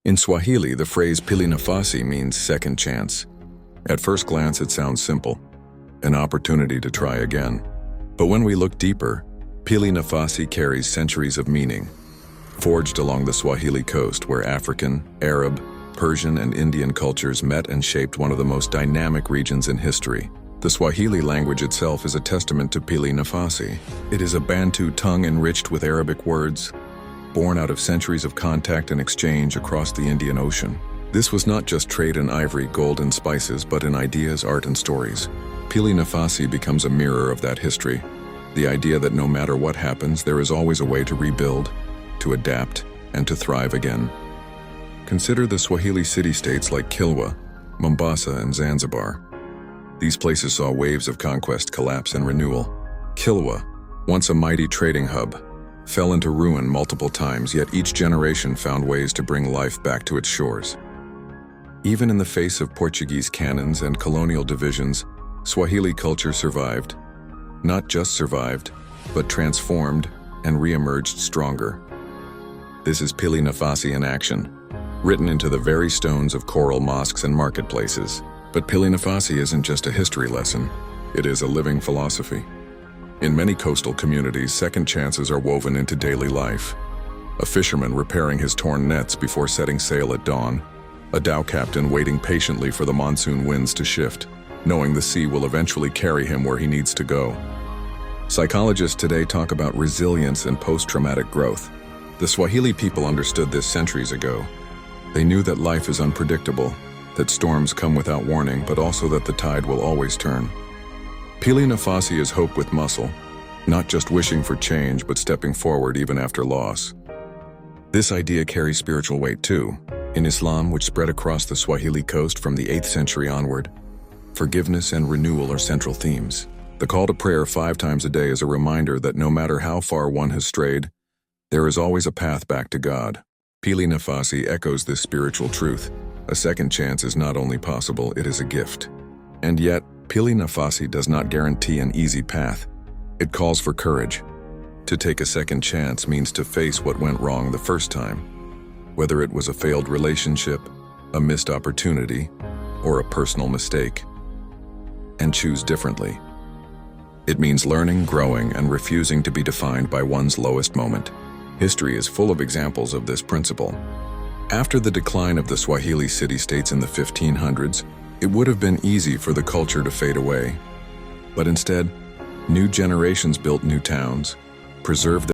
In Swahili, the phrase Pili Nafasi means second chance. At first glance, it sounds simple, an opportunity to try again. But when we look deeper, Pili Nafasi carries centuries of meaning, forged along the Swahili coast where African, Arab, Persian, and Indian cultures met and shaped one of the most dynamic regions in history. The Swahili language itself is a testament to Pili Nafasi. It is a Bantu tongue enriched with Arabic words, born out of centuries of contact and exchange across the Indian Ocean. This was not just trade in ivory, gold, and spices, but in ideas, art, and stories. Pili Nafasi becomes a mirror of that history. The idea that no matter what happens, there is always a way to rebuild, to adapt, and to thrive again. Consider the Swahili city-states like Kilwa, Mombasa, and Zanzibar. These places saw waves of conquest, collapse, and renewal. Kilwa, once a mighty trading hub, fell into ruin multiple times, yet each generation found ways to bring life back to its shores. Even in the face of Portuguese cannons and colonial divisions, Swahili culture survived. Not just survived, but transformed and re-emerged stronger. This is Pili Nafasi in action, written into the very stones of coral mosques and marketplaces. But Pili Nafasi isn't just a history lesson, it is a living philosophy. In many coastal communities, second chances are woven into daily life. A fisherman repairing his torn nets before setting sail at dawn, a dhow captain waiting patiently for the monsoon winds to shift, knowing the sea will eventually carry him where he needs to go. Psychologists today talk about resilience and post-traumatic growth. The Swahili people understood this centuries ago. They knew that life is unpredictable, that storms come without warning, but also that the tide will always turn. Pili Nafasi is hope with muscle, not just wishing for change, but stepping forward even after loss. This idea carries spiritual weight too. In Islam, which spread across the Swahili coast from the 8th century onward, forgiveness and renewal are central themes. The call to prayer 5 times a day is a reminder that no matter how far one has strayed, there is always a path back to God. Pili Nafasi echoes this spiritual truth. A second chance is not only possible, it is a gift. And yet, Pili Nafasi does not guarantee an easy path. It calls for courage. To take a second chance means to face what went wrong the first time, whether it was a failed relationship, a missed opportunity, or a personal mistake, and choose differently. It means learning, growing, and refusing to be defined by one's lowest moment. History is full of examples of this principle. After the decline of the Swahili city-states in the 1500s, it would have been easy for the culture to fade away. But instead, new generations built new towns, preserved